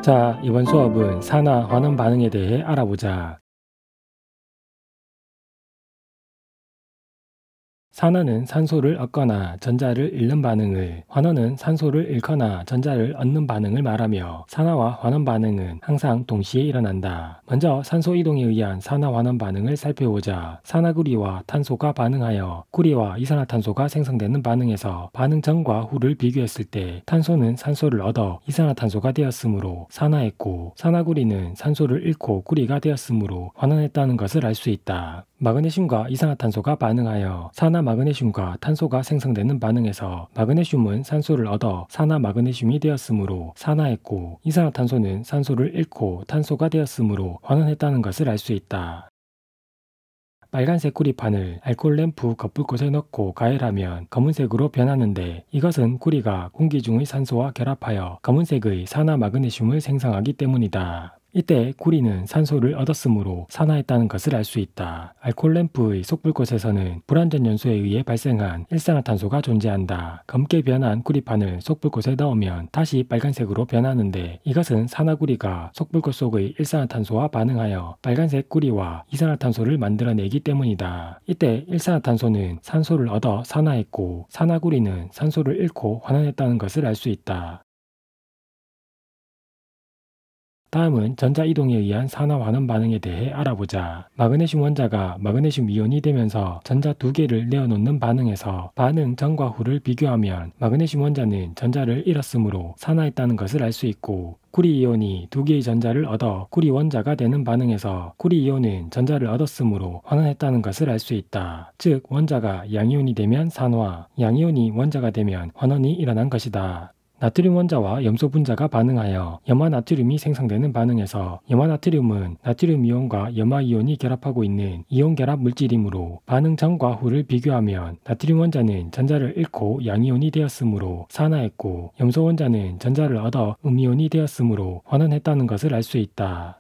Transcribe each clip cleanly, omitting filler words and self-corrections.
자, 이번 수업은 산화 환원 반응에 대해 알아보자. 산화는 산소를 얻거나 전자를 잃는 반응을, 환원은 산소를 잃거나 전자를 얻는 반응을 말하며 산화와 환원 반응은 항상 동시에 일어난다. 먼저 산소 이동에 의한 산화 환원 반응을 살펴보자. 산화구리와 탄소가 반응하여 구리와 이산화탄소가 생성되는 반응에서 반응 전과 후를 비교했을 때 탄소는 산소를 얻어 이산화탄소가 되었으므로 산화했고, 산화구리는 산소를 잃고 구리가 되었으므로 환원했다는 것을 알 수 있다. 마그네슘과 이산화탄소가 반응하여 산화 마그네슘과 탄소가 생성되는 반응에서 마그네슘은 산소를 얻어 산화 마그네슘이 되었으므로 산화했고, 이산화탄소는 산소를 잃고 탄소가 되었으므로 환원했다는 것을 알 수 있다. 빨간색 구리판을 알코올 램프 거풀꽃에 넣고 가열하면 검은색으로 변하는데, 이것은 구리가 공기 중의 산소와 결합하여 검은색의 산화 마그네슘을 생성하기 때문이다. 이때 구리는 산소를 얻었으므로 산화했다는 것을 알 수 있다. 알코올 램프의 속불꽃에서는 불완전 연소에 의해 발생한 일산화탄소가 존재한다. 검게 변한 구리판을 속불꽃에 넣으면 다시 빨간색으로 변하는데, 이것은 산화구리가 속불꽃 속의 일산화탄소와 반응하여 빨간색 구리와 이산화탄소를 만들어내기 때문이다. 이때 일산화탄소는 산소를 얻어 산화했고, 산화구리는 산소를 잃고 환원했다는 것을 알 수 있다. 다음은 전자이동에 의한 산화환원 반응에 대해 알아보자. 마그네슘 원자가 마그네슘 이온이 되면서 전자 두 개를 내어놓는 반응에서 반응 전과 후를 비교하면 마그네슘 원자는 전자를 잃었으므로 산화했다는 것을 알 수 있고, 구리 이온이 두 개의 전자를 얻어 구리 원자가 되는 반응에서 구리 이온은 전자를 얻었으므로 환원했다는 것을 알 수 있다. 즉, 원자가 양이온이 되면 산화, 양이온이 원자가 되면 환원이 일어난 것이다. 나트륨 원자와 염소 분자가 반응하여 염화나트륨이 생성되는 반응에서 염화나트륨은 나트륨 이온과 염화 이온이 결합하고 있는 이온 결합 물질이므로 반응 전과 후를 비교하면 나트륨 원자는 전자를 잃고 양이온이 되었으므로 산화했고, 염소 원자는 전자를 얻어 음이온이 되었으므로 환원했다는 것을 알 수 있다.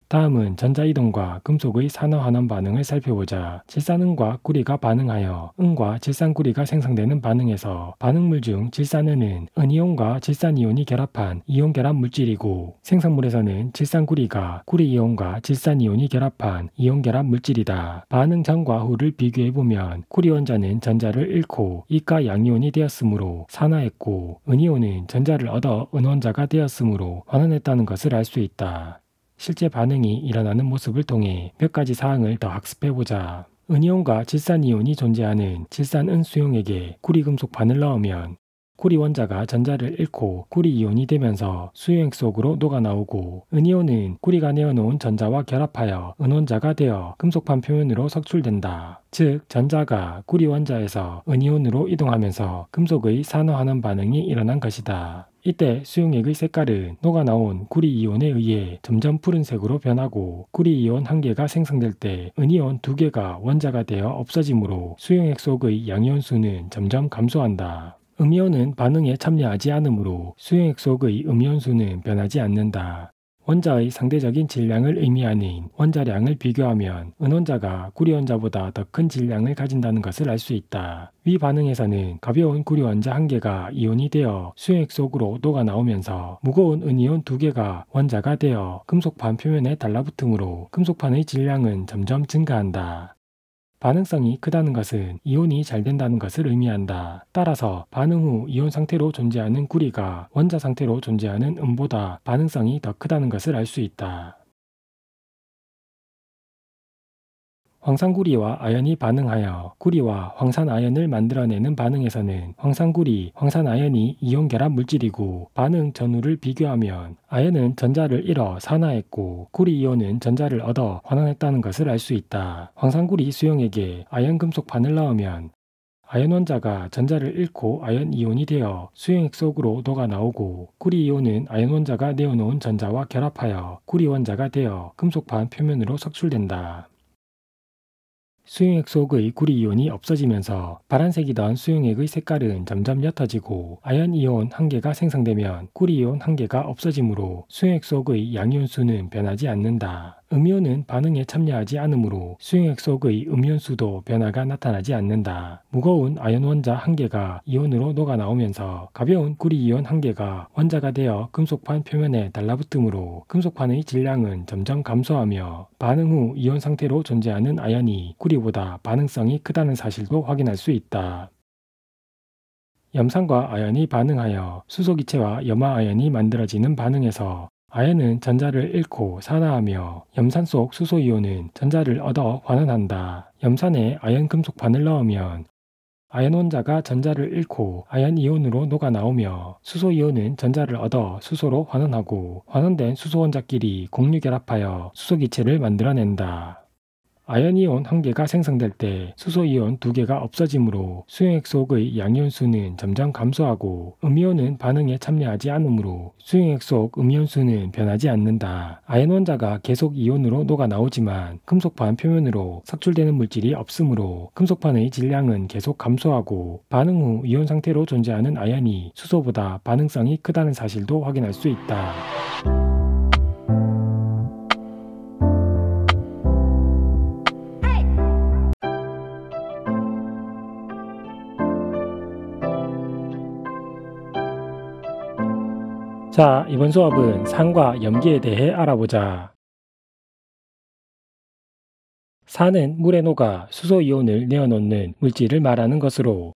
다음은 전자이동과 금속의 산화환원 반응을 살펴보자. 질산은과 구리가 반응하여 은과 질산구리가 생성되는 반응에서 반응물 중 질산은은 은이온과 질산이온이 결합한 이온 결합 물질이고, 생성물에서는 질산구리가 구리이온과 질산이온이 결합한 이온 결합 물질이다. 반응 전과 후를 비교해보면 구리 원자는 전자를 잃고 이가 양이온이 되었으므로 산화했고, 은이온은 전자를 얻어 은원자가 되었으므로 환원했다는 것을 알 수 있다. 실제 반응이 일어나는 모습을 통해 몇 가지 사항을 더 학습해보자. 은이온과 질산이온이 존재하는 질산은 수용액에 구리금속판을 넣으면 구리 원자가 전자를 잃고 구리이온이 되면서 수용액 속으로 녹아나오고, 은이온은 구리가 내어놓은 전자와 결합하여 은원자가 되어 금속판 표면으로 석출된다. 즉, 전자가 구리 원자에서 은이온으로 이동하면서 금속의 산화환원 반응이 일어난 것이다. 이때 수용액의 색깔은 녹아나온 구리이온에 의해 점점 푸른색으로 변하고, 구리이온 한 개가 생성될 때 은이온 두 개가 원자가 되어 없어지므로 수용액 속의 양이온 수는 점점 감소한다. 음이온은 반응에 참여하지 않으므로 수용액 속의 음이온 수는 변하지 않는다. 원자의 상대적인 질량을 의미하는 원자량을 비교하면 은원자가 구리원자보다 더 큰 질량을 가진다는 것을 알 수 있다. 위 반응에서는 가벼운 구리원자 한 개가 이온이 되어 수용액 속으로 녹아나오면서 무거운 은이온 두 개가 원자가 되어 금속판 표면에 달라붙으므로 금속판의 질량은 점점 증가한다. 반응성이 크다는 것은 이온이 잘 된다는 것을 의미한다. 따라서 반응 후 이온 상태로 존재하는 구리가 원자 상태로 존재하는 음보다 반응성이 더 크다는 것을 알 수 있다. 황산구리와 아연이 반응하여 구리와 황산아연을 만들어내는 반응에서는 황산구리, 황산아연이 이온 결합 물질이고, 반응 전후를 비교하면 아연은 전자를 잃어 산화했고 구리이온은 전자를 얻어 환원했다는 것을 알 수 있다. 황산구리 수용액에 아연 금속판을 넣으면 아연 원자가 전자를 잃고 아연 이온이 되어 수용액 속으로 녹아나오고, 구리 이온은 아연 원자가 내어놓은 전자와 결합하여 구리 원자가 되어 금속판 표면으로 석출된다. 수용액 속의 구리이온이 없어지면서 파란색이던 수용액의 색깔은 점점 옅어지고, 아연이온 한 개가 생성되면 구리이온 한 개가 없어지므로 수용액 속의 양이온 수는 변하지 않는다. 음이온은 반응에 참여하지 않으므로 수용액 속의 음이온수도 변화가 나타나지 않는다. 무거운 아연 원자 1개가 이온으로 녹아나오면서 가벼운 구리이온 1개가 원자가 되어 금속판 표면에 달라붙으므로 금속판의 질량은 점점 감소하며 반응 후 이온 상태로 존재하는 아연이 구리보다 반응성이 크다는 사실도 확인할 수 있다. 염산과 아연이 반응하여 수소기체와 염화아연이 만들어지는 반응에서 아연은 전자를 잃고 산화하며 염산 속 수소이온은 전자를 얻어 환원한다. 염산에 아연 금속판을 넣으면 아연 원자가 전자를 잃고 아연 이온으로 녹아나오며 수소이온은 전자를 얻어 수소로 환원하고 환원된 수소 원자끼리 공유결합하여 수소기체를 만들어낸다. 아연이온 1개가 생성될 때 수소이온 2개가 없어지므로 수용액 속의 양이온수는 점점 감소하고 음이온은 반응에 참여하지 않으므로 수용액 속 음이온수는 변하지 않는다. 아연 원자가 계속 이온으로 녹아나오지만 금속판 표면으로 석출되는 물질이 없으므로 금속판의 질량은 계속 감소하고 반응 후 이온 상태로 존재하는 아연이 수소보다 반응성이 크다는 사실도 확인할 수 있다. 자, 이번 수업은 산과 염기에 대해 알아보자. 산은 물에 녹아 수소이온을 내어놓는 물질을 말하는 것으로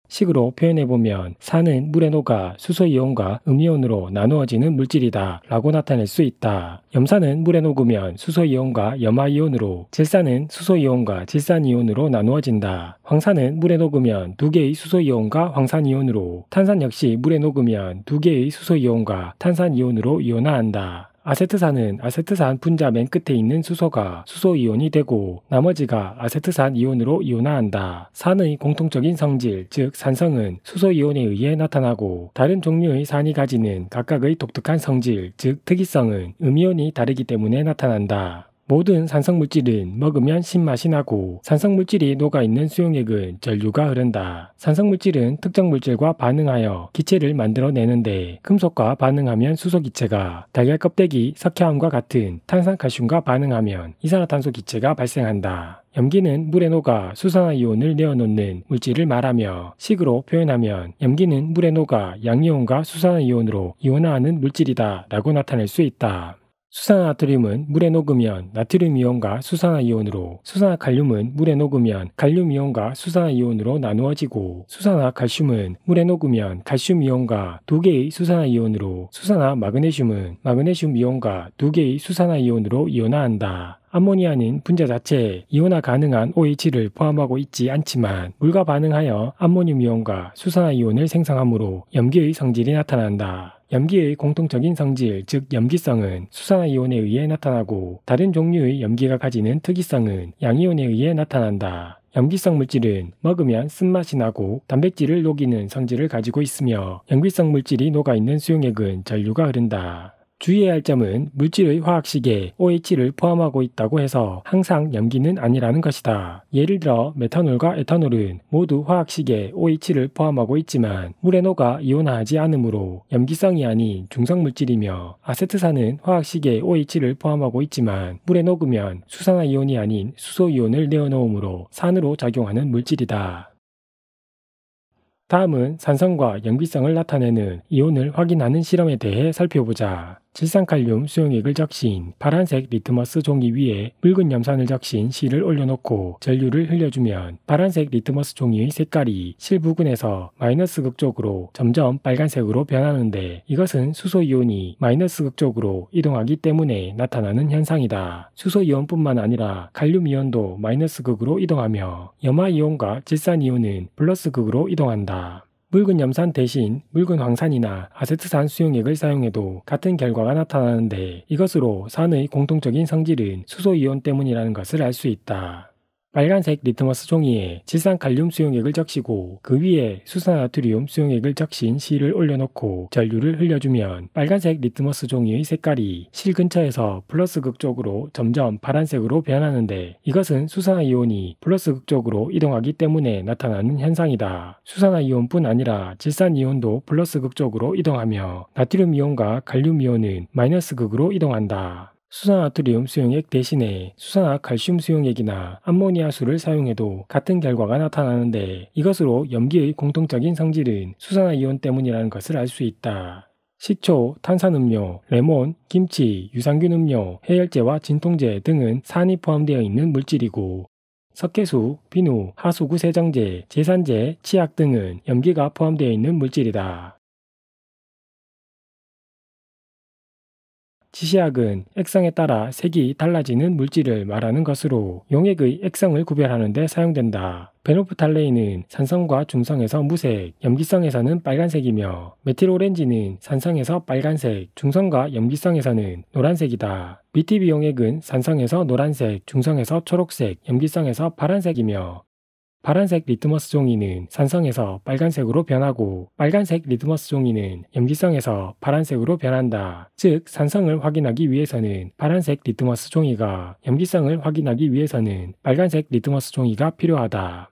식으로 표현해보면 산은 물에 녹아 수소이온과 음이온으로 나누어지는 물질이다 라고 나타낼 수 있다. 염산은 물에 녹으면 수소이온과 염화이온으로, 질산은 수소이온과 질산이온으로 나누어진다. 황산은 물에 녹으면 2개의 수소이온과 황산이온으로, 탄산 역시 물에 녹으면 2개의 수소이온과 탄산이온으로 이온화한다. 아세트산은 아세트산 분자 맨 끝에 있는 수소가 수소이온이 되고 나머지가 아세트산 이온으로 이온화한다. 산의 공통적인 성질, 즉 산성은 수소이온에 의해 나타나고 다른 종류의 산이 가지는 각각의 독특한 성질, 즉 특이성은 음이온이 다르기 때문에 나타난다. 모든 산성물질은 먹으면 신맛이 나고 산성물질이 녹아있는 수용액은 전류가 흐른다. 산성물질은 특정 물질과 반응하여 기체를 만들어내는데 금속과 반응하면 수소기체가, 달걀 껍데기, 석회암과 같은 탄산칼슘과 반응하면 이산화탄소 기체가 발생한다. 염기는 물에 녹아 수산화이온을 내어놓는 물질을 말하며 식으로 표현하면 염기는 물에 녹아 양이온과 수산화이온으로 이온화하는 물질이다 라고 나타낼 수 있다. 수산화나트륨은 물에 녹으면 나트륨이온과 수산화이온으로, 수산화칼륨은 물에 녹으면 칼륨이온과 수산화이온으로 나누어지고, 수산화칼슘은 물에 녹으면 칼슘이온과 2개의 수산화이온으로, 수산화마그네슘은 마그네슘이온과 2개의 수산화이온으로 이온화한다. 암모니아는 분자 자체에 이온화 가능한 OH를 포함하고 있지 않지만 물과 반응하여 암모늄이온과 수산화이온을 생성하므로 염기의 성질이 나타난다. 염기의 공통적인 성질, 즉 염기성은 수산화이온에 의해 나타나고 다른 종류의 염기가 가지는 특이성은 양이온에 의해 나타난다. 염기성 물질은 먹으면 쓴맛이 나고 단백질을 녹이는 성질을 가지고 있으며 염기성 물질이 녹아있는 수용액은 전류가 흐른다. 주의해야 할 점은 물질의 화학식에 OH를 포함하고 있다고 해서 항상 염기는 아니라는 것이다. 예를 들어 메탄올과 에탄올은 모두 화학식에 OH를 포함하고 있지만 물에 녹아 이온화하지 않으므로 염기성이 아닌 중성물질이며, 아세트산은 화학식에 OH를 포함하고 있지만 물에 녹으면 수산화이온이 아닌 수소이온을 내어놓으므로 산으로 작용하는 물질이다. 다음은 산성과 염기성을 나타내는 이온을 확인하는 실험에 대해 살펴보자. 질산칼륨 수용액을 적신 파란색 리트머스 종이 위에 묽은 염산을 적신 실을 올려놓고 전류를 흘려주면 파란색 리트머스 종이의 색깔이 실 부근에서 마이너스 극 쪽으로 점점 빨간색으로 변하는데, 이것은 수소이온이 마이너스 극 쪽으로 이동하기 때문에 나타나는 현상이다. 수소이온뿐만 아니라 칼륨이온도 마이너스 극으로 이동하며 염화이온과 질산이온은 플러스 극으로 이동한다. 묽은 염산 대신 묽은 황산이나 아세트산 수용액을 사용해도 같은 결과가 나타나는데, 이것으로 산의 공통적인 성질은 수소이온 때문이라는 것을 알 수 있다. 빨간색 리트머스 종이에 질산칼륨 수용액을 적시고 그 위에 수산나트륨 수용액을 적신 실을 올려놓고 전류를 흘려주면 빨간색 리트머스 종이의 색깔이 실 근처에서 플러스 극 쪽으로 점점 파란색으로 변하는데, 이것은 수산화이온이 플러스 극 쪽으로 이동하기 때문에 나타나는 현상이다. 수산화이온뿐 아니라 질산이온도 플러스 극 쪽으로 이동하며 나트륨이온과 칼륨이온은 마이너스 극으로 이동한다. 수산나트륨 수용액 대신에 수산화칼슘 수용액이나 암모니아수를 사용해도 같은 결과가 나타나는데, 이것으로 염기의 공통적인 성질은 수산화이온 때문이라는 것을 알 수 있다. 식초, 탄산음료, 레몬, 김치, 유산균 음료, 해열제와 진통제 등은 산이 포함되어 있는 물질이고, 석회수, 비누, 하수구 세정제, 제산제, 치약 등은 염기가 포함되어 있는 물질이다. 지시약은 액성에 따라 색이 달라지는 물질을 말하는 것으로 용액의 액성을 구별하는 데 사용된다. 페노프탈레인은 산성과 중성에서 무색, 염기성에서는 빨간색이며, 메틸오렌지는 산성에서 빨간색, 중성과 염기성에서는 노란색이다. BTB 용액은 산성에서 노란색, 중성에서 초록색, 염기성에서 파란색이며, 파란색 리트머스 종이는 산성에서 빨간색으로 변하고, 빨간색 리트머스 종이는 염기성에서 파란색으로 변한다. 즉, 산성을 확인하기 위해서는 파란색 리트머스 종이가, 염기성을 확인하기 위해서는 빨간색 리트머스 종이가 필요하다.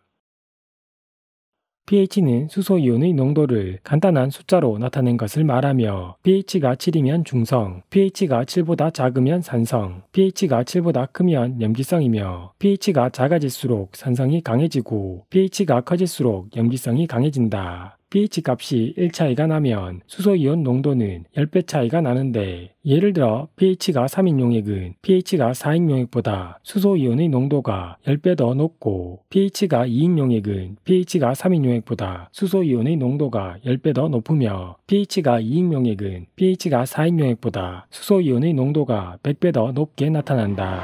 pH는 수소이온의 농도를 간단한 숫자로 나타낸 것을 말하며, pH가 7이면 중성, pH가 7보다 작으면 산성, pH가 7보다 크면 염기성이며, pH가 작아질수록 산성이 강해지고 pH가 커질수록 염기성이 강해진다. pH 값이 1 차이가 나면 수소이온 농도는 10배 차이가 나는데, 예를 들어 pH가 3인 용액은 pH가 4인 용액보다 수소이온의 농도가 10배 더 높고, pH가 2인 용액은 pH가 3인 용액보다 수소이온의 농도가 10배 더 높으며, pH가 2인 용액은 pH가 4인 용액보다 수소이온의 농도가 100배 더 높게 나타난다.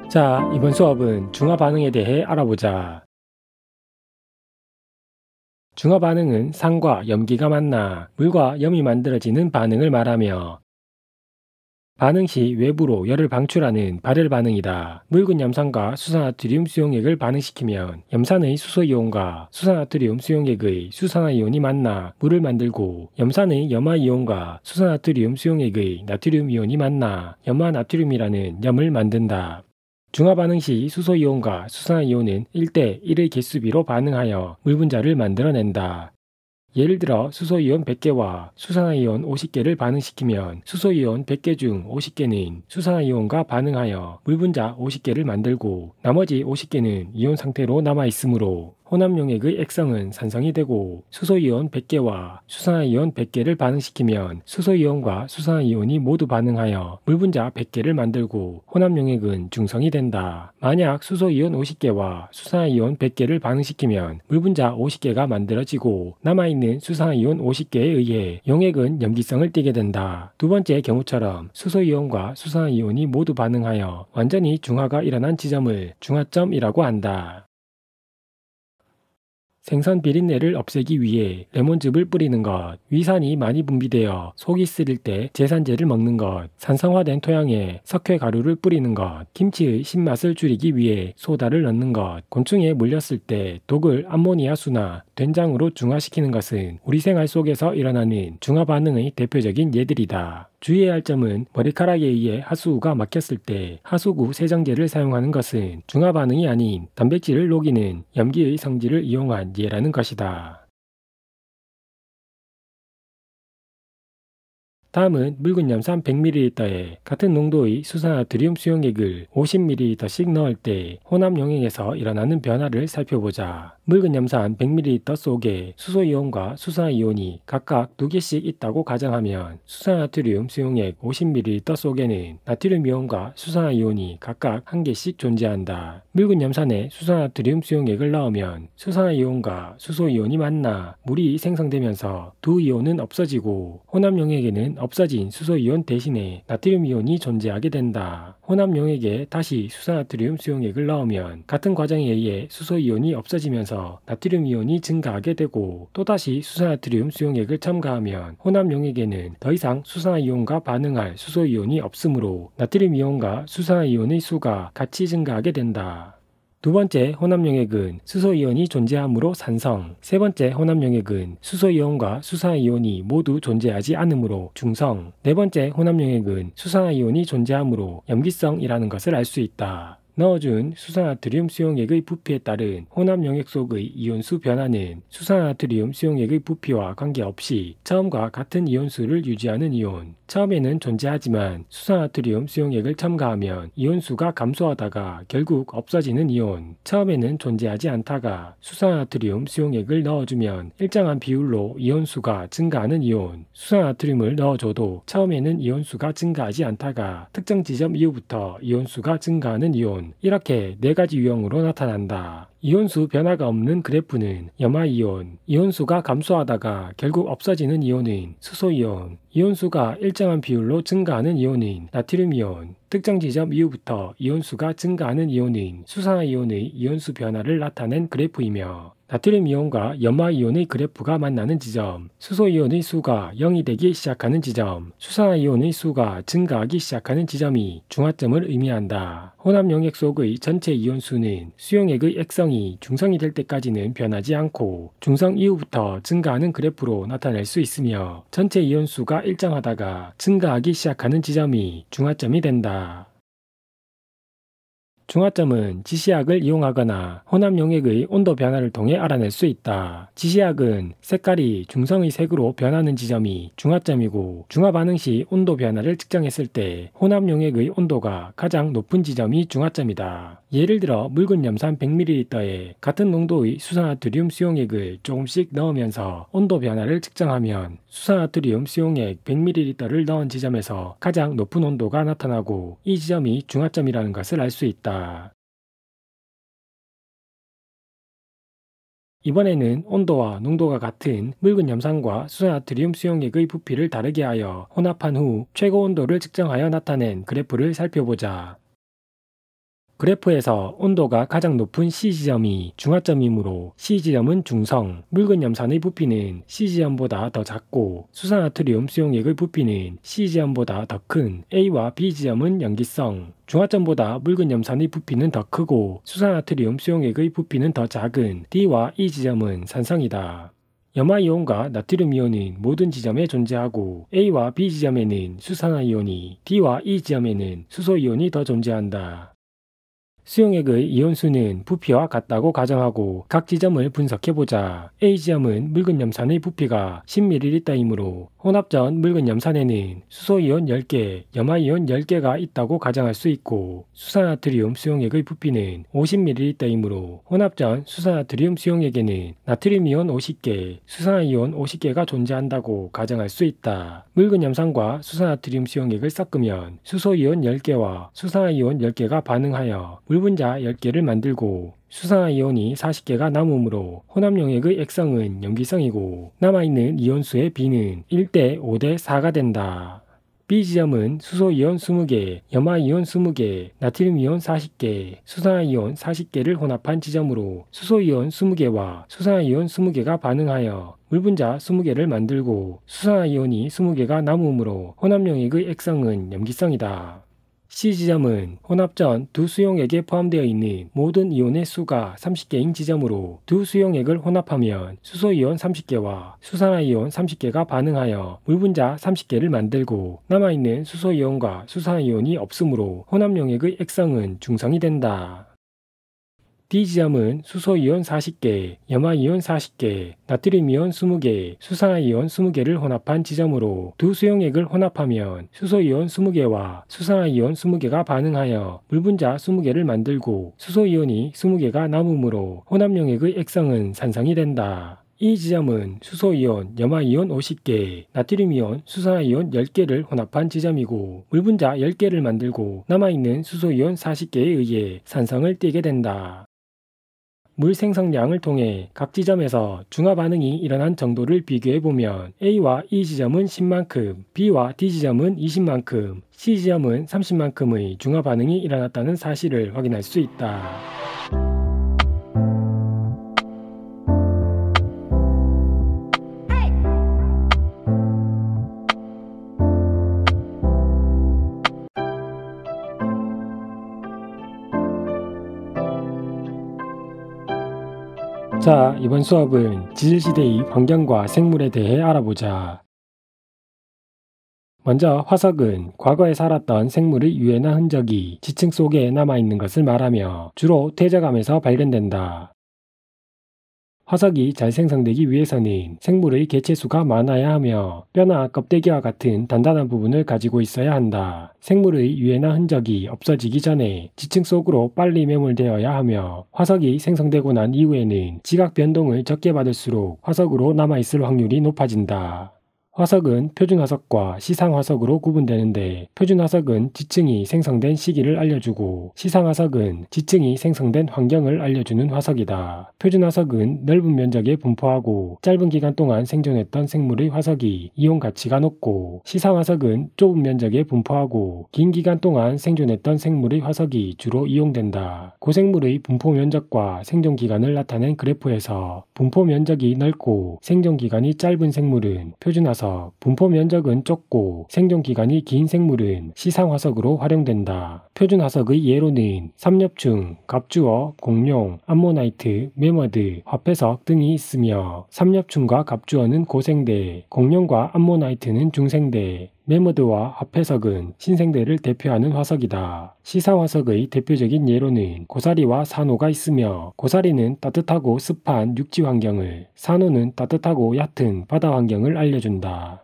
자, 이번 수업은 중화 반응에 대해 알아보자. 중화 반응은 산과 염기가 만나 물과 염이 만들어지는 반응을 말하며, 반응 시 외부로 열을 방출하는 발열 반응이다. 묽은 염산과 수산나트륨 수용액을 반응시키면 염산의 수소이온과 수산나트륨 수용액의 수산화이온이 만나 물을 만들고, 염산의 염화이온과 수산나트륨 수용액의 나트륨 이온이 만나 염화나트륨이라는 염을 만든다. 중화 반응 시 수소이온과 수산화이온은 1대 1의 개수비로 반응하여 물 분자를 만들어낸다. 예를 들어 수소이온 100개와 수산화이온 50개를 반응시키면 수소이온 100개 중 50개는 수산화이온과 반응하여 물 분자 50개를 만들고, 나머지 50개는 이온 상태로 남아있으므로 혼합용액의 액성은 산성이 되고, 수소이온 100개와 수산화이온 100개를 반응시키면 수소이온과 수산화이온이 모두 반응하여 물 분자 100개를 만들고 혼합용액은 중성이 된다. 만약 수소이온 50개와 수산화이온 100개를 반응시키면 물 분자 50개가 만들어지고, 남아있는 수산화이온 50개에 의해 용액은 염기성을 띠게 된다. 두 번째 경우처럼 수소이온과 수산화이온이 모두 반응하여 완전히 중화가 일어난 지점을 중화점이라고 한다. 생선 비린내를 없애기 위해 레몬즙을 뿌리는 것, 위산이 많이 분비되어 속이 쓰릴 때 제산제를 먹는 것, 산성화된 토양에 석회 가루를 뿌리는 것, 김치의 신맛을 줄이기 위해 소다를 넣는 것, 곤충에 물렸을 때 독을 암모니아수나 된장으로 중화시키는 것은 우리 생활 속에서 일어나는 중화 반응의 대표적인 예들이다. 주의해야 할 점은 머리카락에 의해 하수구가 막혔을 때 하수구 세정제를 사용하는 것은 중화 반응이 아닌 단백질을 녹이는 염기의 성질을 이용한 예라는 것이다. 다음은 묽은 염산 100ml에 같은 농도의 수산나트륨 수용액을 50ml씩 넣을 때 혼합 용액에서 일어나는 변화를 살펴보자. 묽은 염산 100ml 속에 수소이온과 수산화이온이 각각 2개씩 있다고 가정하면 수산나트륨 수용액 50ml 속에는 나트륨이온과 수산화이온이 각각 1개씩 존재한다. 묽은 염산에 수산나트륨 수용액을 넣으면 수산화이온과 수소이온이 만나 물이 생성되면서 두 이온은 없어지고, 혼합 용액에는 없어진 수소이온 대신에 나트륨이온이 존재하게 된다. 혼합 용액에 다시 수산나트륨 수용액을 넣으면 같은 과정에 의해 수소이온이 없어지면서 나트륨이온이 증가하게 되고, 또다시 수산나트륨 수용액을 첨가하면 혼합 용액에는 더 이상 수산화이온과 반응할 수소이온이 없으므로 나트륨이온과 수산화이온의 수가 같이 증가하게 된다. 두 번째 혼합용액은 수소이온이 존재하므로 산성. 세 번째 혼합용액은 수소이온과 수산화이온이 모두 존재하지 않으므로 중성. 네 번째 혼합용액은 수산화이온이 존재하므로 염기성이라는 것을 알 수 있다. 넣어준 수산나트륨 수용액의 부피에 따른 혼합용액 속의 이온수 변화는 수산나트륨 수용액의 부피와 관계없이 처음과 같은 이온수를 유지하는 이온. 처음에는 존재하지만 수산나트륨 수용액을 첨가하면 이온수가 감소하다가 결국 없어지는 이온. 처음에는 존재하지 않다가 수산나트륨 수용액을 넣어주면 일정한 비율로 이온수가 증가하는 이온. 수산나트륨을 넣어줘도 처음에는 이온수가 증가하지 않다가 특정 지점 이후부터 이온수가 증가하는 이온. 이렇게 네 가지 유형으로 나타난다. 이온수 변화가 없는 그래프는 염화이온, 이온수가 감소하다가 결국 없어지는 이온은 수소이온, 이온수가 일정한 비율로 증가하는 이온은 나트륨이온, 특정 지점 이후부터 이온수가 증가하는 이온은 수산화이온의 이온수 변화를 나타낸 그래프이며 나트륨이온과 염화이온의 그래프가 만나는 지점, 수소이온의 수가 0이 되기 시작하는 지점, 수산화이온의 수가 증가하기 시작하는 지점이 중화점을 의미한다. 혼합용액 속의 전체 이온수는 수용액의 액성이 중성이 될 때까지는 변하지 않고 중성 이후부터 증가하는 그래프로 나타낼 수 있으며 전체 이온수가 일정하다가 증가하기 시작하는 지점이 중화점이 된다. 중화점은 지시약을 이용하거나 혼합용액의 온도 변화를 통해 알아낼 수 있다. 지시약은 색깔이 중성의 색으로 변하는 지점이 중화점이고 중화 반응 시 온도 변화를 측정했을 때 혼합용액의 온도가 가장 높은 지점이 중화점이다. 예를 들어 묽은 염산 100ml에 같은 농도의 수산나트륨 수용액을 조금씩 넣으면서 온도 변화를 측정하면 수산나트륨 수용액 100ml를 넣은 지점에서 가장 높은 온도가 나타나고 이 지점이 중화점이라는 것을 알 수 있다. 이번에는 온도와 농도가 같은 묽은 염산과 수산나트륨 수용액의 부피를 다르게 하여 혼합한 후 최고 온도를 측정하여 나타낸 그래프를 살펴보자. 그래프에서 온도가 가장 높은 C지점이 중화점이므로 C지점은 중성, 묽은 염산의 부피는 C지점보다 더 작고 수산나트륨 수용액의 부피는 C지점보다 더 큰 A와 B지점은 염기성, 중화점보다 묽은 염산의 부피는 더 크고 수산나트륨 수용액의 부피는 더 작은 D와 E지점은 산성이다. 염화이온과 나트륨이온은 모든 지점에 존재하고 A와 B지점에는 수산화이온이, D와 E지점에는 수소이온이 더 존재한다. 수용액의 이온수는 부피와 같다고 가정하고 각 지점을 분석해보자. A지점은 묽은 염산의 부피가 10ml이므로 혼합전 묽은 염산에는 수소이온 10개, 염화이온 10개가 있다고 가정할 수 있고 수산나트륨 수용액의 부피는 50ml이므로 혼합전 수산나트륨 수용액에는 나트륨이온 50개, 수산화이온 50개가 존재한다고 가정할 수 있다. 묽은 염산과 수산나트륨 수용액을 섞으면 수소이온 10개와 수산화이온 10개가 반응하여 물분자 10개를 만들고 수산화이온이 40개가 남으므로 혼합용액의 액성은 염기성이고 남아있는 이온수의 비는 1대 5대 4가 된다. B지점은 수소이온 20개, 염화이온 20개, 나트륨이온 40개, 수산화이온 40개를 혼합한 지점으로 수소이온 20개와 수산화이온 20개가 반응하여 물분자 20개를 만들고 수산화이온이 20개가 남으므로 혼합용액의 액성은 염기성이다. C지점은 혼합전 두 수용액에 포함되어 있는 모든 이온의 수가 30개인 지점으로 두 수용액을 혼합하면 수소이온 30개와 수산화이온 30개가 반응하여 물분자 30개를 만들고 남아있는 수소이온과 수산화이온이 없으므로 혼합용액의 액성은 중성이 된다. D지점은 수소이온 40개, 염화이온 40개, 나트륨이온 20개, 수산화이온 20개를 혼합한 지점으로 두 수용액을 혼합하면 수소이온 20개와 수산화이온 20개가 반응하여 물분자 20개를 만들고 수소이온이 20개가 남으므로 혼합용액의 액성은 산성이 된다. 이 지점은 수소이온, 염화이온 50개, 나트륨이온, 수산화이온 10개를 혼합한 지점이고 물분자 10개를 만들고 남아있는 수소이온 40개에 의해 산성을 띠게 된다. 물 생성량을 통해 각 지점에서 중화 반응이 일어난 정도를 비교해보면 A와 E 지점은 10만큼, B와 D 지점은 20만큼, C 지점은 30만큼의 중화 반응이 일어났다는 사실을 확인할 수 있다. 자, 이번 수업은 지질시대의 환경과 생물에 대해 알아보자. 먼저 화석은 과거에 살았던 생물의 유해나 흔적이 지층 속에 남아있는 것을 말하며 주로 퇴적암에서 발견된다. 화석이 잘 생성되기 위해서는 생물의 개체수가 많아야 하며 뼈나 껍데기와 같은 단단한 부분을 가지고 있어야 한다. 생물의 유해나 흔적이 없어지기 전에 지층 속으로 빨리 매몰되어야 하며 화석이 생성되고 난 이후에는 지각 변동을 적게 받을수록 화석으로 남아있을 확률이 높아진다. 화석은 표준화석과 시상화석으로 구분되는데 표준화석은 지층이 생성된 시기를 알려주고 시상화석은 지층이 생성된 환경을 알려주는 화석이다. 표준화석은 넓은 면적에 분포하고 짧은 기간 동안 생존했던 생물의 화석이 이용 가치가 높고 시상화석은 좁은 면적에 분포하고 긴 기간 동안 생존했던 생물의 화석이 주로 이용된다. 고생물의 분포 면적과 생존 기간을 나타낸 그래프에서 분포 면적이 넓고 생존 기간이 짧은 생물은 표준화석, 분포 면적은 좁고 생존 기간이 긴 생물은 시상화석으로 활용된다. 표준화석의 예로는 삼엽충, 갑주어, 공룡, 암모나이트, 매머드, 화폐석 등이 있으며 삼엽충과 갑주어는 고생대, 공룡과 암모나이트는 중생대, 매머드와 화폐석은 신생대를 대표하는 화석이다. 시상화석의 대표적인 예로는 고사리와 산호가 있으며 고사리는 따뜻하고 습한 육지 환경을, 산호는 따뜻하고 얕은 바다 환경을 알려준다.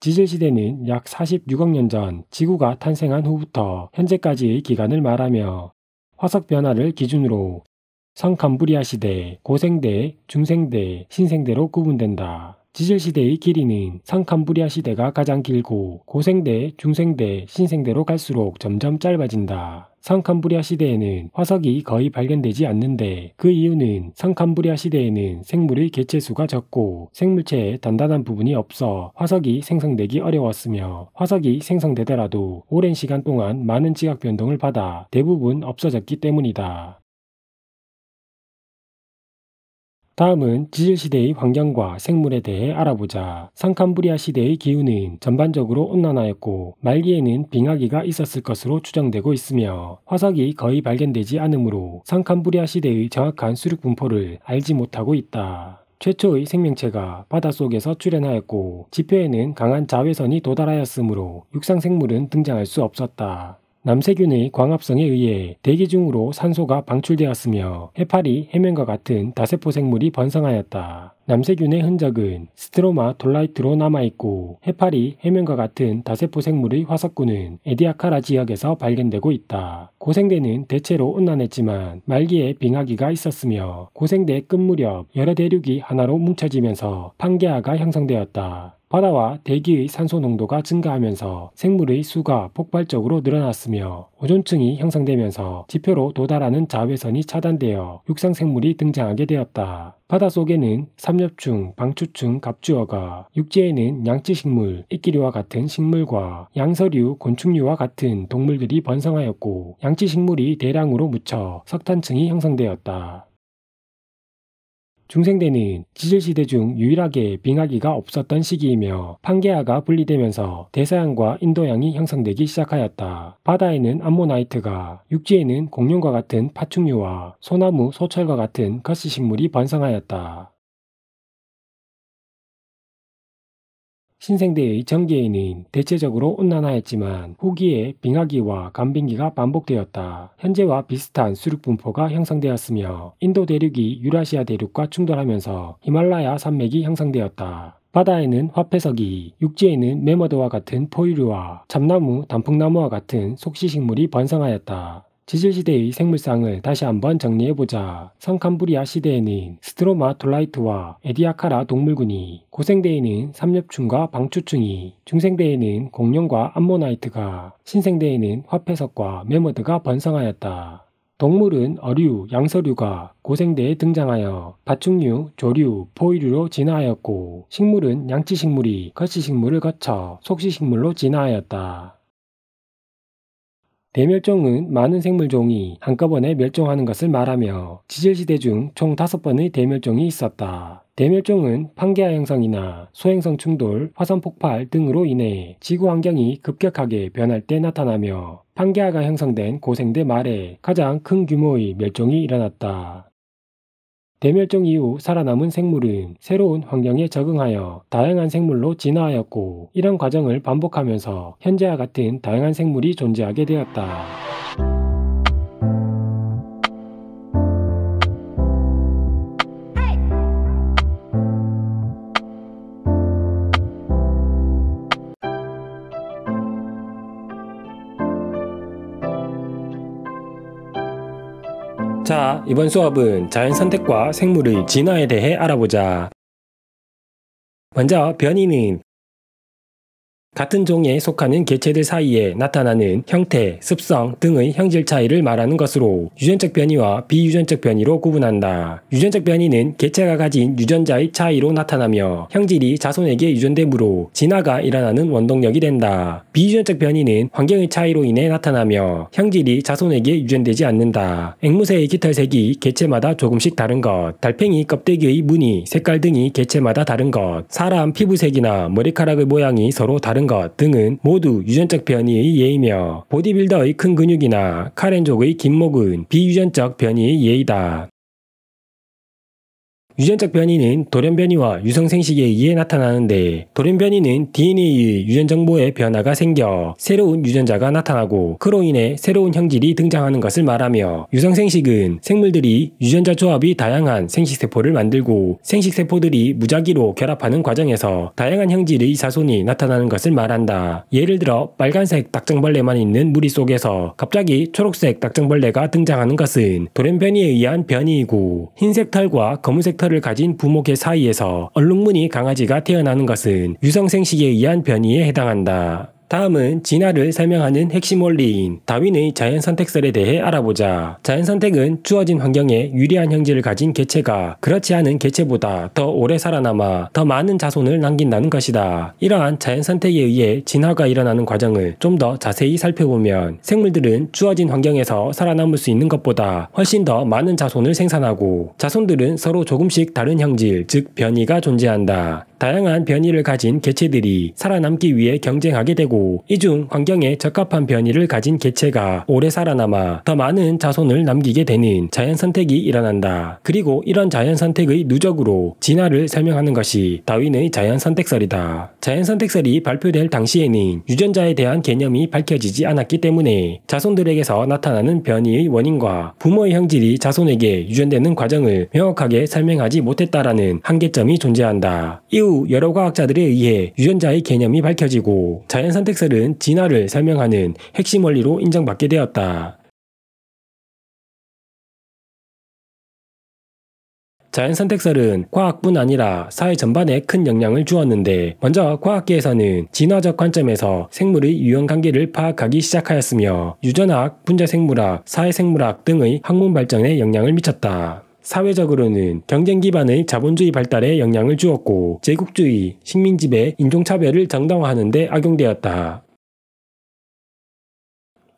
지질시대는 약 46억 년 전 지구가 탄생한 후부터 현재까지의 기간을 말하며 화석 변화를 기준으로 성캄브리아 시대, 고생대, 중생대, 신생대로 구분된다. 지질시대의 길이는 성캄브리아 시대가 가장 길고 고생대, 중생대, 신생대로 갈수록 점점 짧아진다. 성캄브리아 시대에는 화석이 거의 발견되지 않는데 그 이유는 성캄브리아 시대에는 생물의 개체수가 적고 생물체에 단단한 부분이 없어 화석이 생성되기 어려웠으며 화석이 생성되더라도 오랜 시간 동안 많은 지각 변동을 받아 대부분 없어졌기 때문이다. 다음은 지질시대의 환경과 생물에 대해 알아보자. 성캄브리아 시대의 기후는 전반적으로 온난화였고 말기에는 빙하기가 있었을 것으로 추정되고 있으며 화석이 거의 발견되지 않으므로 성캄브리아 시대의 정확한 수륙 분포를 알지 못하고 있다. 최초의 생명체가 바닷속에서 출현하였고 지표에는 강한 자외선이 도달하였으므로 육상 생물은 등장할 수 없었다. 남세균의 광합성에 의해 대기 중으로 산소가 방출되었으며 해파리, 해면과 같은 다세포 생물이 번성하였다. 남세균의 흔적은 스트로마 돌라이트로 남아있고 해파리, 해면과 같은 다세포 생물의 화석구는 에디아카라 지역에서 발견되고 있다. 고생대는 대체로 온난했지만 말기에 빙하기가 있었으며 고생대 끝 무렵 여러 대륙이 하나로 뭉쳐지면서 판게아가 형성되었다. 바다와 대기의 산소 농도가 증가하면서 생물의 수가 폭발적으로 늘어났으며 오존층이 형성되면서 지표로 도달하는 자외선이 차단되어 육상 생물이 등장하게 되었다. 바닷속에는 삼엽충, 방추충, 갑주어가, 육지에는 양치식물, 이끼류와 같은 식물과 양서류, 곤충류와 같은 동물들이 번성하였고 양치식물이 대량으로 묻혀 석탄층이 형성되었다. 중생대는 지질시대 중 유일하게 빙하기가 없었던 시기이며 판게아가 분리되면서 대서양과 인도양이 형성되기 시작하였다. 바다에는 암모나이트가, 육지에는 공룡과 같은 파충류와 소나무, 소철과 같은 거시식물이 번성하였다. 신생대의 전기에는 대체적으로 온난화했지만 후기에 빙하기와 간빙기가 반복되었다. 현재와 비슷한 수륙 분포가 형성되었으며 인도 대륙이 유라시아 대륙과 충돌하면서 히말라야 산맥이 형성되었다. 바다에는 화폐석이, 육지에는 매머드와 같은 포유류와 참나무, 단풍나무와 같은 속시식물이 번성하였다. 지질시대의 생물상을 다시 한번 정리해보자. 성캄브리아 시대에는 스트로마 돌라이트와 에디아카라 동물군이, 고생대에는 삼엽충과 방추충이, 중생대에는 공룡과 암모나이트가, 신생대에는 화폐석과 매머드가 번성하였다. 동물은 어류, 양서류가 고생대에 등장하여 파충류, 조류, 포유류로 진화하였고 식물은 양치식물이 거시식물을 거쳐 속시식물로 진화하였다. 대멸종은 많은 생물종이 한꺼번에 멸종하는 것을 말하며 지질시대 중 총 5번의 대멸종이 있었다. 대멸종은 판게아 형성이나 소행성 충돌, 화산 폭발 등으로 인해 지구 환경이 급격하게 변할 때 나타나며 판게아가 형성된 고생대 말에 가장 큰 규모의 멸종이 일어났다. 대멸종 이후 살아남은 생물은 새로운 환경에 적응하여 다양한 생물로 진화하였고, 이런 과정을 반복하면서 현재와 같은 다양한 생물이 존재하게 되었다. 자, 이번 수업은 자연선택과 생물의 진화에 대해 알아보자. 먼저 변이는 같은 종에 속하는 개체들 사이에 나타나는 형태, 습성 등의 형질 차이를 말하는 것으로 유전적 변이와 비유전적 변이로 구분한다. 유전적 변이는 개체가 가진 유전자의 차이로 나타나며 형질이 자손에게 유전되므로 진화가 일어나는 원동력이 된다. 비유전적 변이는 환경의 차이로 인해 나타나며 형질이 자손에게 유전되지 않는다. 앵무새의 깃털색이 개체마다 조금씩 다른 것, 달팽이 껍데기의 무늬, 색깔 등이 개체마다 다른 것, 사람 피부색이나 머리카락의 모양이 서로 다른 것 등은 모두 유전적 변이의 예이며, 보디빌더의 큰 근육이나 카렌족의 긴 목은 비유전적 변이의 예이다. 유전적 변이는 돌연 변이와 유성생식에 의해 나타나는데, 돌연 변이는 DNA의 유전 정보에 변화가 생겨 새로운 유전자가 나타나고 그로 인해 새로운 형질이 등장하는 것을 말하며, 유성생식은 생물들이 유전자 조합이 다양한 생식세포를 만들고 생식세포들이 무작위로 결합하는 과정에서 다양한 형질의 자손이 나타나는 것을 말한다. 예를 들어 빨간색 딱정벌레만 있는 무리 속에서 갑자기 초록색 딱정벌레가 등장하는 것은 돌연 변이에 의한 변이이고, 흰색 털과 검은색 털을 가진 부모개 사이에서 얼룩무늬 강아지가 태어나는 것은 유성생식에 의한 변이에 해당한다. 다음은 진화를 설명하는 핵심 원리인 다윈의 자연선택설에 대해 알아보자. 자연선택은 주어진 환경에 유리한 형질을 가진 개체가 그렇지 않은 개체보다 더 오래 살아남아 더 많은 자손을 남긴다는 것이다. 이러한 자연선택에 의해 진화가 일어나는 과정을 좀 더 자세히 살펴보면, 생물들은 주어진 환경에서 살아남을 수 있는 것보다 훨씬 더 많은 자손을 생산하고, 자손들은 서로 조금씩 다른 형질, 즉 변이가 존재한다. 다양한 변이를 가진 개체들이 살아남기 위해 경쟁하게 되고, 이중 환경에 적합한 변이를 가진 개체가 오래 살아남아 더 많은 자손을 남기게 되는 자연선택이 일어난다. 그리고 이런 자연선택의 누적으로 진화를 설명하는 것이 다윈의 자연선택설이다. 자연선택설이 발표될 당시에는 유전자에 대한 개념이 밝혀지지 않았기 때문에 자손들에게서 나타나는 변이의 원인과 부모의 형질이 자손에게 유전되는 과정을 명확하게 설명하지 못했다라는 한계점이 존재한다. 이후 여러 과학자들에 의해 유전자의 개념이 밝혀지고, 자연선택설은 진화를 설명하는 핵심 원리로 인정받게 되었다. 자연선택설은 과학뿐 아니라 사회 전반에 큰 영향을 주었는데, 먼저 과학계에서는 진화적 관점에서 생물의 유형관계를 파악하기 시작하였으며, 유전학, 분자생물학, 사회생물학 등의 학문 발전에 영향을 미쳤다. 사회적으로는 경쟁 기반의 자본주의 발달에 영향을 주었고, 제국주의, 식민지배, 인종차별을 정당화하는 데 악용되었다.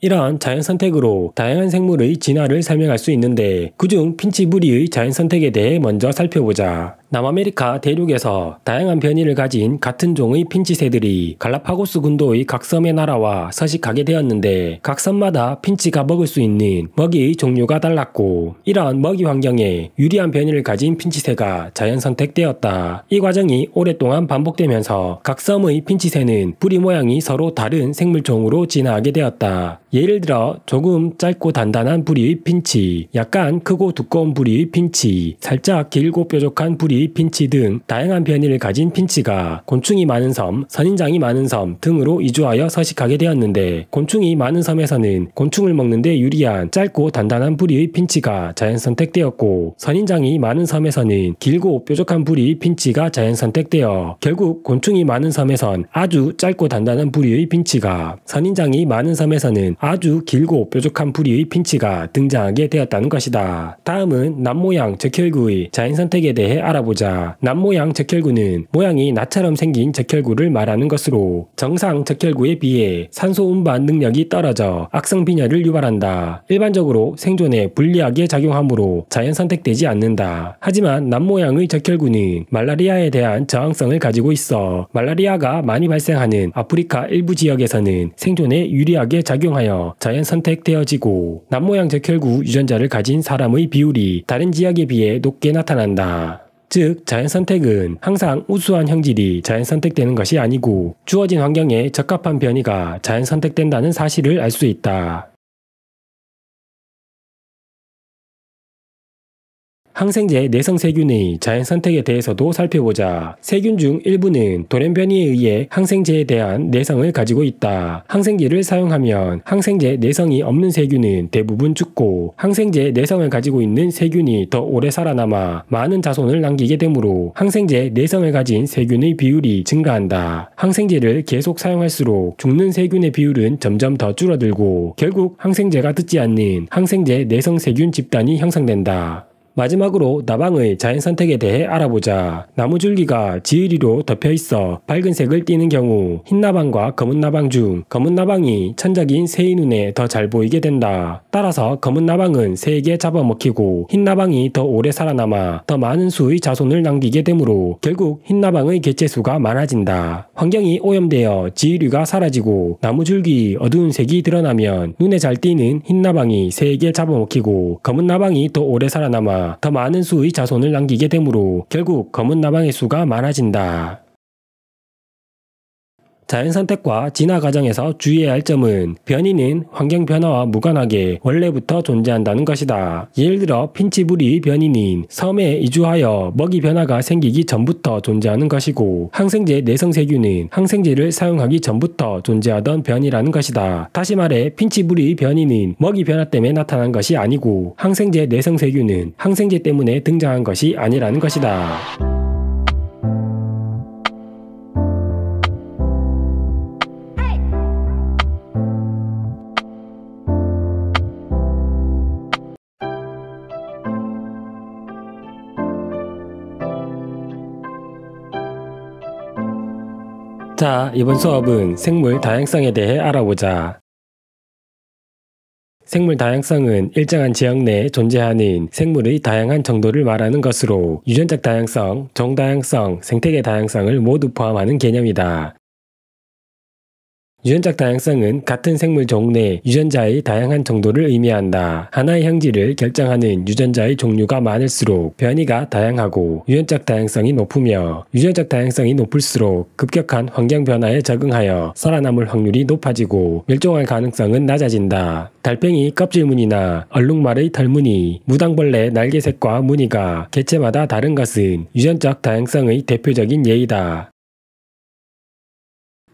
이러한 자연선택으로 다양한 생물의 진화를 설명할 수 있는데, 그중 핀치 무리의 자연선택에 대해 먼저 살펴보자. 남아메리카 대륙에서 다양한 변이를 가진 같은 종의 핀치새들이 갈라파고스 군도의 각 섬에 날아와 서식하게 되었는데, 각 섬마다 핀치가 먹을 수 있는 먹이의 종류가 달랐고, 이러한 먹이 환경에 유리한 변이를 가진 핀치새가 자연선택되었다. 이 과정이 오랫동안 반복되면서 각 섬의 핀치새는 부리 모양이 서로 다른 생물종으로 진화하게 되었다. 예를 들어 조금 짧고 단단한 부리의 핀치, 약간 크고 두꺼운 부리의 핀치, 살짝 길고 뾰족한 부리의 핀치 등 다양한 변이를 가진 핀치가 곤충이 많은 섬, 선인장이 많은 섬 등으로 이주하여 서식하게 되었는데, 곤충이 많은 섬에서는 곤충을 먹는 데 유리한 짧고 단단한 부리의 핀치가 자연선택되었고, 선인장이 많은 섬에서는 길고 뾰족한 부리의 핀치가 자연선택되어 결국 곤충이 많은 섬에선 아주 짧고 단단한 부리의 핀치가, 선인장이 많은 섬에서는 아주 길고 뾰족한 부리의 핀치가 등장하게 되었다는 것이다. 다음은 남모양 적혈구의 자연선택에 대해 알아보겠습니다. 알아보자. 남모양 적혈구는 모양이 나처럼 생긴 적혈구를 말하는 것으로 정상 적혈구에 비해 산소 운반 능력이 떨어져 악성 빈혈을 유발한다. 일반적으로 생존에 불리하게 작용하므로 자연 선택되지 않는다. 하지만 남모양의 적혈구는 말라리아에 대한 저항성을 가지고 있어 말라리아가 많이 발생하는 아프리카 일부 지역에서는 생존에 유리하게 작용하여 자연 선택되어지고 남모양 적혈구 유전자를 가진 사람의 비율이 다른 지역에 비해 높게 나타난다. 즉 자연 선택은 항상 우수한 형질이 자연 선택되는 것이 아니고 주어진 환경에 적합한 변이가 자연 선택된다는 사실을 알 수 있다. 항생제 내성 세균의 자연 선택에 대해서도 살펴보자. 세균 중 일부는 돌연변이에 의해 항생제에 대한 내성을 가지고 있다. 항생제를 사용하면 항생제 내성이 없는 세균은 대부분 죽고 항생제 내성을 가지고 있는 세균이 더 오래 살아남아 많은 자손을 남기게 되므로 항생제 내성을 가진 세균의 비율이 증가한다. 항생제를 계속 사용할수록 죽는 세균의 비율은 점점 더 줄어들고 결국 항생제가 듣지 않는 항생제 내성 세균 집단이 형성된다. 마지막으로 나방의 자연 선택에 대해 알아보자. 나무줄기가 지으리로 덮여있어 밝은 색을 띠는 경우 흰나방과 검은나방 중 검은나방이 천적인 새의 눈에 더 잘 보이게 된다. 따라서 검은나방은 새에게 잡아먹히고 흰나방이 더 오래 살아남아 더 많은 수의 자손을 남기게 되므로 결국 흰나방의 개체수가 많아진다. 환경이 오염되어 지으리가 사라지고 나무줄기 어두운 색이 드러나면 눈에 잘 띄는 흰나방이 새에게 잡아먹히고 검은나방이 더 오래 살아남아 더 많은 수의 자손을 남기게 되므로 결국 검은 나방의 수가 많아진다. 자연 선택과 진화 과정에서 주의해야 할 점은 변이는 환경 변화와 무관하게 원래부터 존재한다는 것이다. 예를 들어 핀치부리 변이는 섬에 이주하여 먹이 변화가 생기기 전부터 존재하는 것이고 항생제 내성세균은 항생제를 사용하기 전부터 존재하던 변이라는 것이다. 다시 말해 핀치부리 변이는 먹이 변화 때문에 나타난 것이 아니고 항생제 내성세균은 항생제 때문에 등장한 것이 아니라는 것이다. 자, 이번 수업은 생물 다양성에 대해 알아보자. 생물 다양성은 일정한 지역 내에 존재하는 생물의 다양한 정도를 말하는 것으로 유전적 다양성, 종 다양성, 생태계 다양성을 모두 포함하는 개념이다. 유전적 다양성은 같은 생물 종 내 유전자의 다양한 정도를 의미한다. 하나의 형질을 결정하는 유전자의 종류가 많을수록 변이가 다양하고 유전적 다양성이 높으며 유전적 다양성이 높을수록 급격한 환경 변화에 적응하여 살아남을 확률이 높아지고 멸종할 가능성은 낮아진다. 달팽이 껍질무늬나 얼룩말의 털무늬, 무당벌레 날개색과 무늬가 개체마다 다른 것은 유전적 다양성의 대표적인 예이다.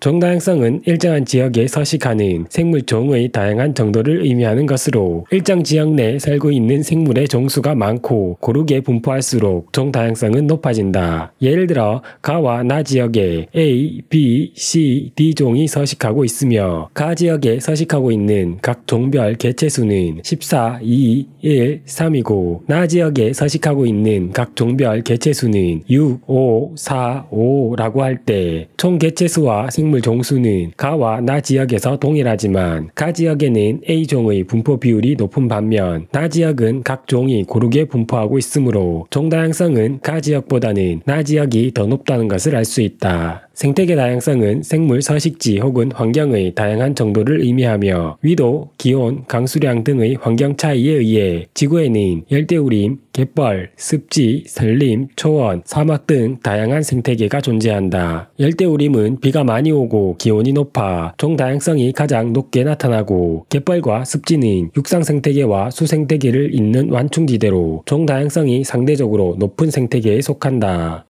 종다양성은 일정한 지역에 서식하는 생물 종의 다양한 정도를 의미하는 것으로 일정 지역 내에 살고 있는 생물의 종수가 많고 고르게 분포할수록 종다양성은 높아진다. 예를 들어 가와 나 지역에 A, B, C, D 종이 서식하고 있으며 가 지역에 서식하고 있는 각 종별 개체수는 14, 2, 1, 3이고 나 지역에 서식하고 있는 각 종별 개체수는 6, 5, 4, 5라고 할 때 총 개체수와 생물 종수는 가와 나 지역에서 동일하지만 가 지역에는 A종의 분포 비율이 높은 반면 나 지역은 각 종이 고르게 분포하고 있으므로 종다양성은 가 지역보다는 나 지역이 더 높다는 것을 알 수 있다. 생태계 다양성은 생물 서식지 혹은 환경의 다양한 정도를 의미하며 위도, 기온, 강수량 등의 환경 차이에 의해 지구에는 열대우림, 갯벌, 습지, 산림, 초원, 사막 등 다양한 생태계가 존재한다. 열대우림은 비가 많이 오고 기온이 높아 종 다양성이 가장 높게 나타나고 갯벌과 습지는 육상 생태계와 수생태계를 잇는 완충지대로 종 다양성이 상대적으로 높은 생태계에 속한다.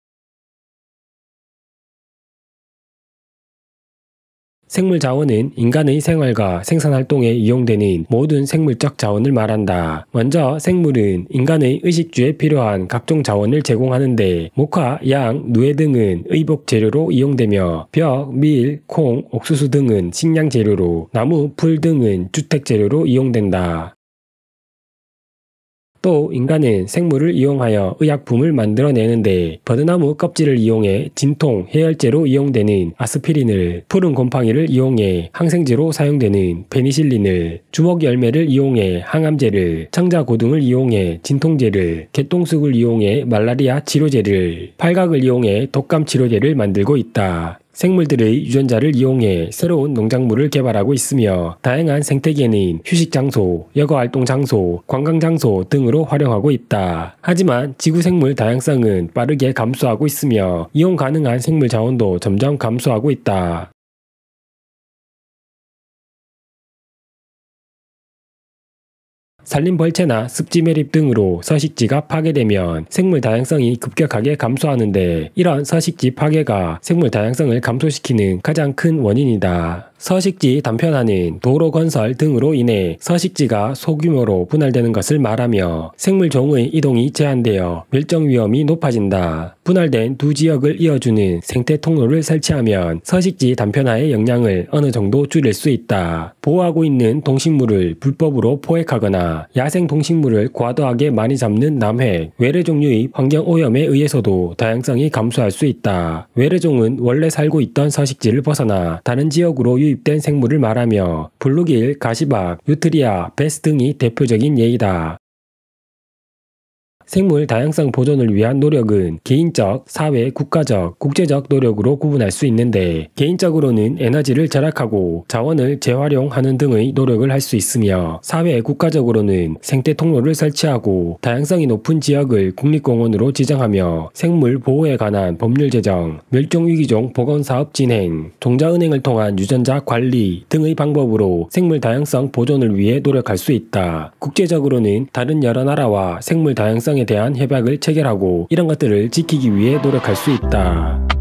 생물 자원은 인간의 생활과 생산활동에 이용되는 모든 생물적 자원을 말한다. 먼저 생물은 인간의 의식주에 필요한 각종 자원을 제공하는데 목화, 양, 누에 등은 의복 재료로 이용되며 벼, 밀, 콩, 옥수수 등은 식량 재료로 나무, 풀 등은 주택 재료로 이용된다. 또 인간은 생물을 이용하여 의약품을 만들어내는데 버드나무 껍질을 이용해 진통, 해열제로 이용되는 아스피린을, 푸른 곰팡이를 이용해 항생제로 사용되는 페니실린을, 주먹 열매를 이용해 항암제를, 청자고등을 이용해 진통제를, 개똥쑥을 이용해 말라리아 치료제를, 팔각을 이용해 독감 치료제를 만들고 있다. 생물들의 유전자를 이용해 새로운 농작물을 개발하고 있으며 다양한 생태계는 휴식장소, 여가활동장소, 관광장소 등으로 활용하고 있다. 하지만 지구 생물 다양성은 빠르게 감소하고 있으며 이용 가능한 생물 자원도 점점 감소하고 있다. 산림벌채나 습지 매립 등으로 서식지가 파괴되면 생물 다양성이 급격하게 감소하는데 이런 서식지 파괴가 생물 다양성을 감소시키는 가장 큰 원인이다. 서식지 단편화는 도로 건설 등으로 인해 서식지가 소규모로 분할되는 것을 말하며 생물종의 이동이 제한되어 멸종 위험이 높아진다. 분할된 두 지역을 이어주는 생태 통로를 설치하면 서식지 단편화의 영향을 어느 정도 줄일 수 있다. 보호하고 있는 동식물을 불법으로 포획하거나 야생 동식물을 과도하게 많이 잡는 남획, 외래 종류의 환경 오염에 의해서도 다양성이 감소할 수 있다. 외래종은 원래 살고 있던 서식지를 벗어나 다른 지역으로 유입된 생물을 말하며 블루길, 가시박, 유트리아, 베스 등이 대표적인 예이다. 생물 다양성 보존을 위한 노력은 개인적, 사회, 국가적, 국제적 노력으로 구분할 수 있는데 개인적으로는 에너지를 절약하고 자원을 재활용하는 등의 노력을 할 수 있으며 사회, 국가적으로는 생태 통로를 설치하고 다양성이 높은 지역을 국립공원으로 지정하며 생물 보호에 관한 법률 제정, 멸종위기종 복원사업 진행, 종자은행을 통한 유전자 관리 등의 방법으로 생물 다양성 보존을 위해 노력할 수 있다. 국제적으로는 다른 여러 나라와 생물 다양성 에 대한 협약을 체결하고 이런 것들을 지키기 위해 노력할 수 있다.